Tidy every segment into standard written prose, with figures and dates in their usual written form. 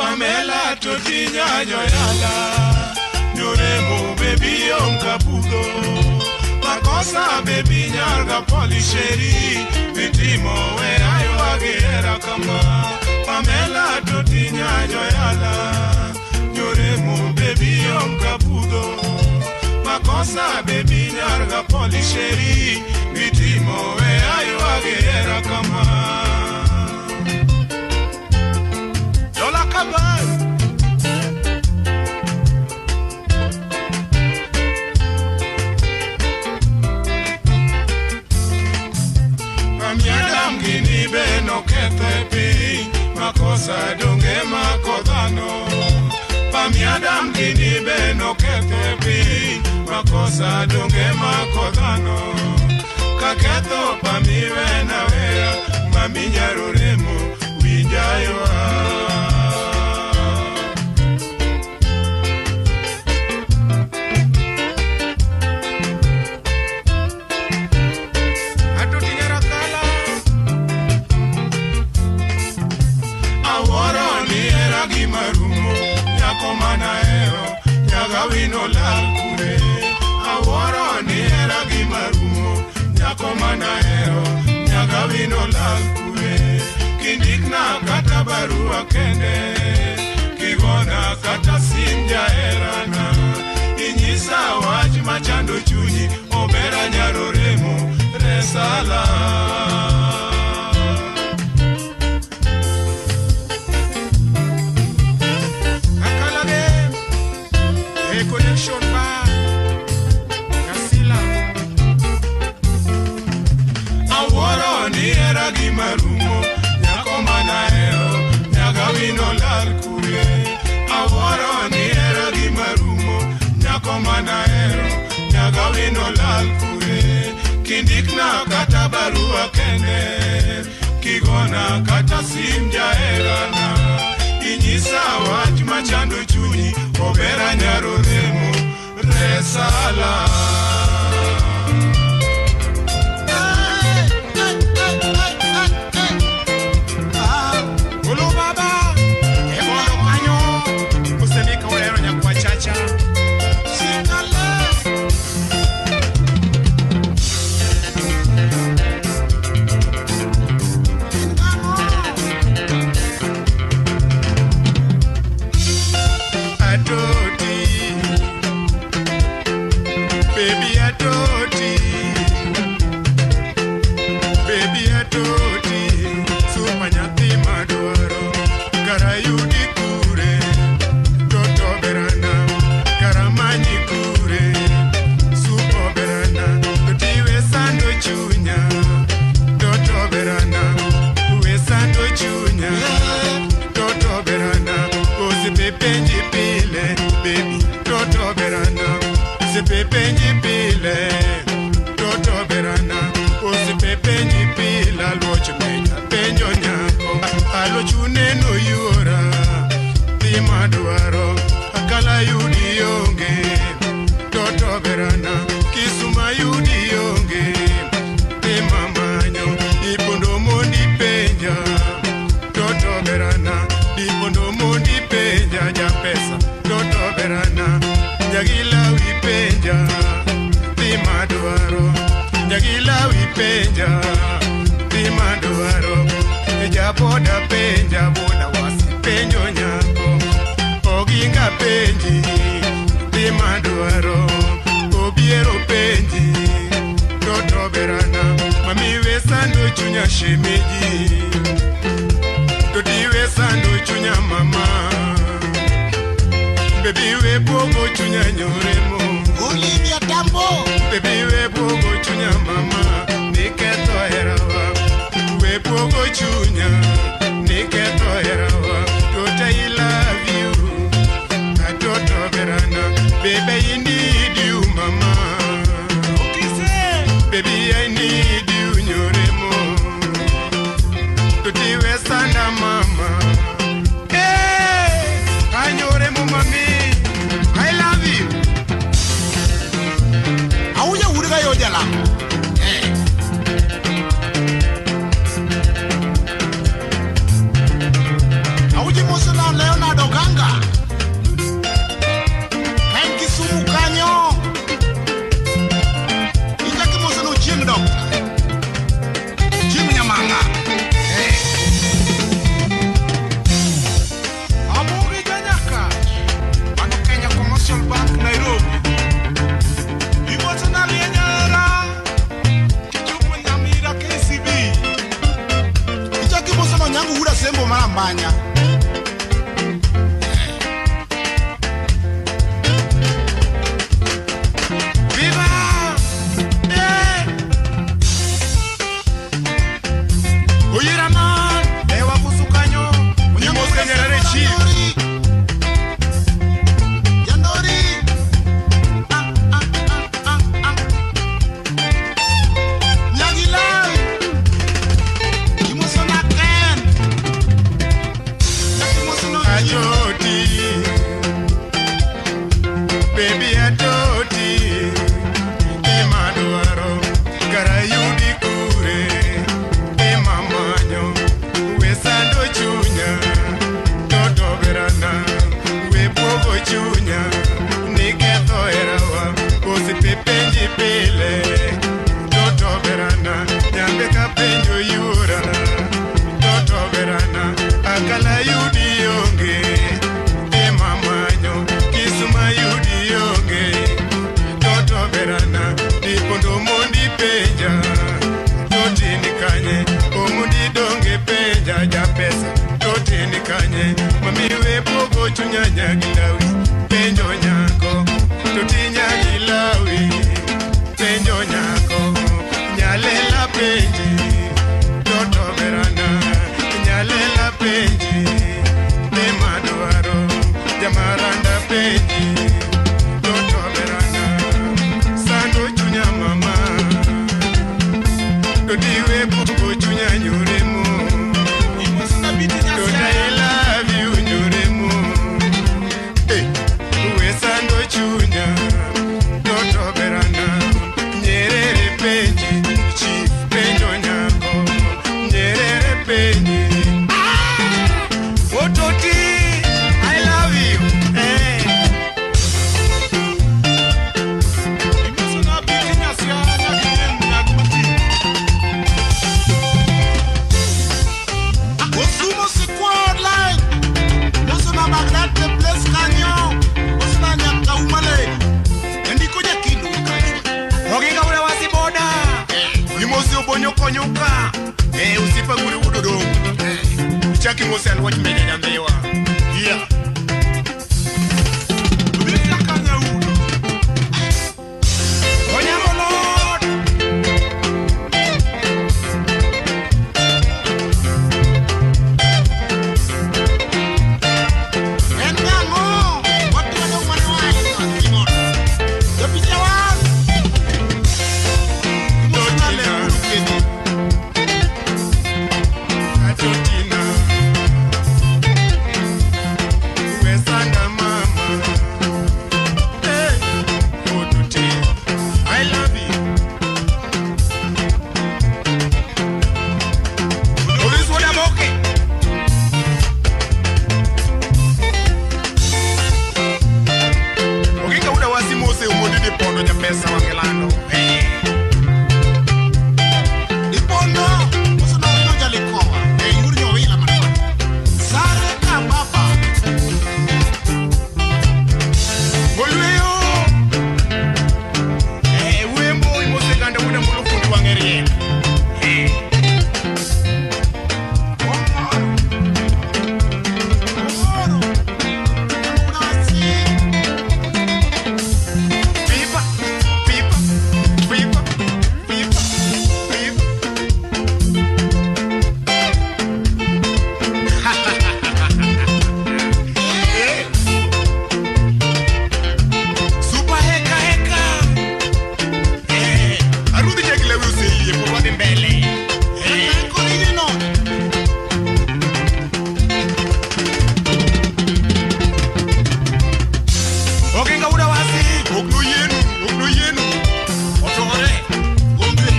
Pamela totinya joyala Nyoremo baby onkapudo Makosa baby nyarga polisheri Vitimo we ayo agera kama Pamela totinya joyala Nyoremo baby onkapudo Makosa baby nyarga polisheri Vitimo we ayo agera kama Dola Kabarry Pamiadam gini beno ketepi Makosa donge makodano Pamiadam gini beno ketepi Makosa donge makodano Kaketo pamiwe na wea Mami nyaruremo wijayoa Wino lakure aworo ni era gimarumo nyako manaero nyaga wino lakure kindikna kata barua kende kigona kata simja erana inyisa wach machando chunyi obera nyaroremo resala connection bar Kasila aworo ni era gimarumo nyako manaero nyaga wino lakure aworo ni era gimarumo nyako manaero nyaga wino lakure kindikna kata barua kende kigona kata simja erana inyisa wach machando chunyi obera nyaroremo resala Olo baba Ebono kanyo Kusemika wero nyakwa chacha Singale Pepenji pile Toto berana Osi pepenji pile Aloch meja penjo nyako Aloch uneno yura Tima duaro Akala yudi yonge Toto berana Kisuma yudi yonge Tima manyo Ipondo mondi penja Toto berana Ipondo mondi penja Ja pesa Toto berana Jagila wipenja Tima duaro Jagila wipenja Tima duaro Eja boda penja Boda wasi penjo nyako Oginga penji Tima duaro Obiero penji Toto berana Mami wesando chunya shemeji Toti wesando chunya mama Baby we pogo chunya nyoremo Olivia Tambo Baby we pogo chunya mama Niketo herawa We pogo chunya Niketo herawa Tota I love you Atoto berana Baby I need you mama Baby I need you nyoremo Toti we sanda mama Hey Anyoremo mami I love you. Auya uriga yojala. Atoti, baby atoti, imanuaro, karayudi kure, imamanyo, wesando chunya, toto verana, wepogo chunya, niketo erawa, kosi pepenji pile, toto verana, nyambe kapenjo yura, toto verana, akala yudi yonge, imamanyo, kisuma yudi yonge, toto verana, ipondo mondi penja, toti nikanye, omundi donge penja ja pesa, toti nikanye, mamiwe pogo chunyanya gilawi, penjo nyako, toti nyagilawi, penjo nyako, nyalela penji, toto verana, nyalela penji, emaduaro, jamaranda penji, toto verana, sando chunya mama, totiwe pogo chunya nyuremu, tota I love you nyuremu, uwe sando chunya, toto verana, nyerere penji, chief penjo nyako, nyerere penji. Ototi, I love you. Osumo c'est quoi online? Osuna Bagdad de Place Canyon. Osuna nyaka umale. Ndiko nyakindu kanyo. Oginga ule wasi boda. Limosi obonyo konyoka. Usipa guri udodo. Chaki ngose alwaji mene jambewa. Yeah. Udisa kanya udo. Onyamo Lord. Enyango. Watu wadong manawai. Timor. Yopinya wan. Timosuna le urukeni. Atotina. Wesanda mama. Ototi, I love you. Police what I'm okay. Oginga uda wasi mose umodi di pondo ja pesa wangelano. Di pondo, muso na wino jalikowa. Yuri nyo wila manwa. Sare ka baba. Bolweyo. Wembo imose kanda uda mulufundi wangerie. Pipa, pipa, pipa, pipa, pipa. Super heka heka. Arudi jagile usiye por wadi mbele. Konino. Oginga uda wasi. Ogno yenu, ogno yenu. Otore. Gombe.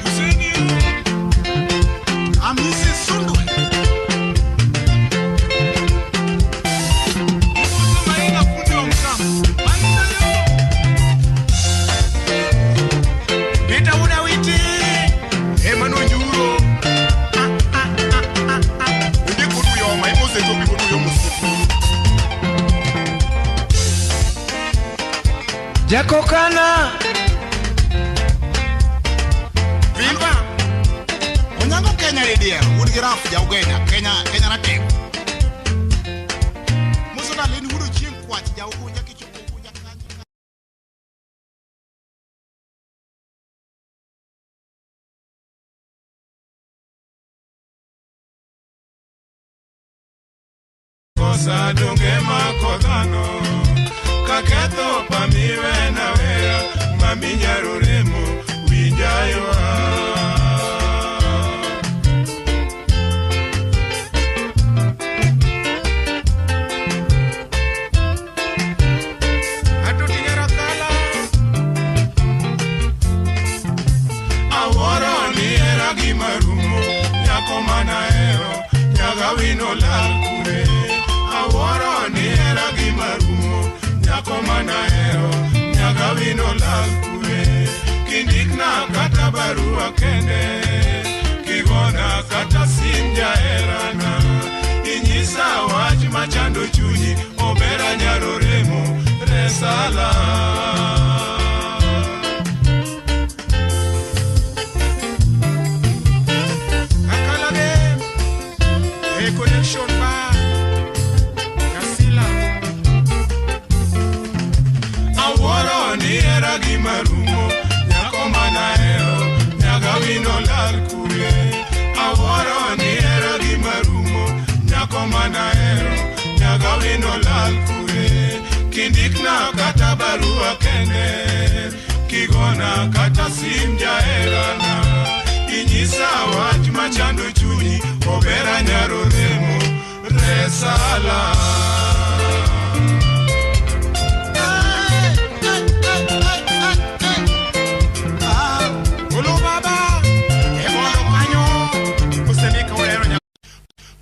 Useni. Amisi sundwe. Maina fundi wa mkamu. Maina yo. Pita uda witi. Emano njuro. Undi kudu yo maimose topi kudu yo musiku. Jakokana Vimba. Onyango Kenya redia. Udi giraffe ya ugenda. Kenya na teko. Muso na leni huru chien kwati ya ugu nyaki chuku ugu nyaki. Kosa dunge makodano. Kaketo pamiwe na wea. Mami nyaruremo. Wijayo aworo ni era gimarumo nyako manahero nyaga wino lal kure aworo ni era gimarumo nyako manahero nyaga wino lal kure kindikna kata barua kende kigona kata sim jaherana inyisa wach machando chunyi obera nyaroremo resala connection bar Kasila aworo ni era gimarumo nyako manahero nyaga wino lal kure aworo ni era gimarumo nyako manahero nyaga wino lal kure kindikna kata barua kende kigona kata sim jaherana inyisa wach machando chunyi obera nyaroremo resala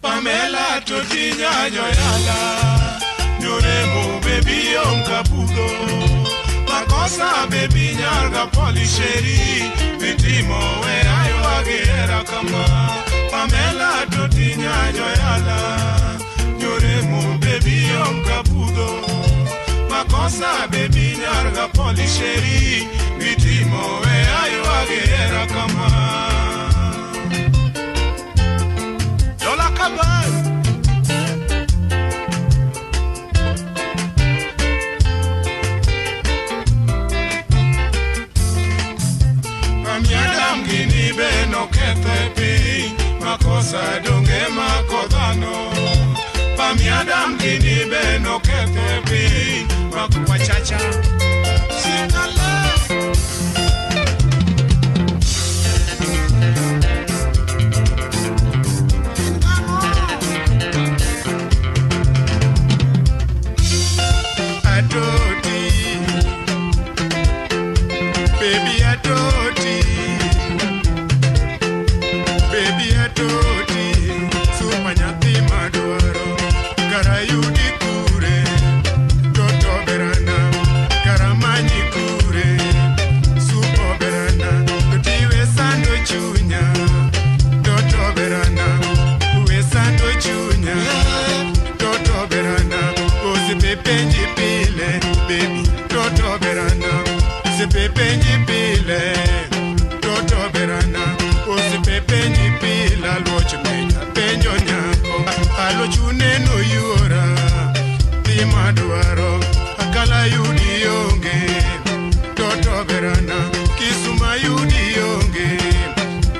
Pamela totinya joyala nyoremo baby onkapudo makosa baby nyarga polisheri mitimo we ayo agera kama Pamela totinya joyala nyoremo baby onkapudo makosa baby nyarga polisheri mitimo we ayo agera kama Dola Kabarry Pamiadam gini beno ketepi makosa donge makodano Pamiadam gini beno ketepi makwa chacha Singala Penji pile, toto berana, osi penji pile, aloch menya, penjo nyako, aloch uneno yura, tima duaro, akala yudi yonge, toto berana, kisuma yudi yonge,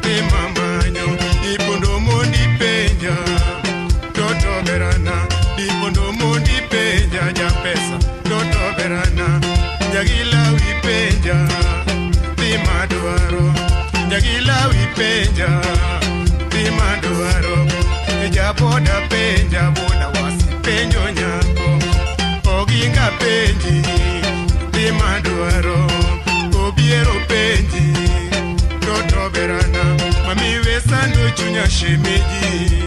tima manyo, ipondo mondi penja, toto berana, ipondo mondi penja, ja pesa, toto berana, jagila wipenja timaduaro jagila wipenja timaduaro jaboda penja boda wasi penjo nyako oginga penji timaduaro obiero penji toto berana mami wesando chunya shemeji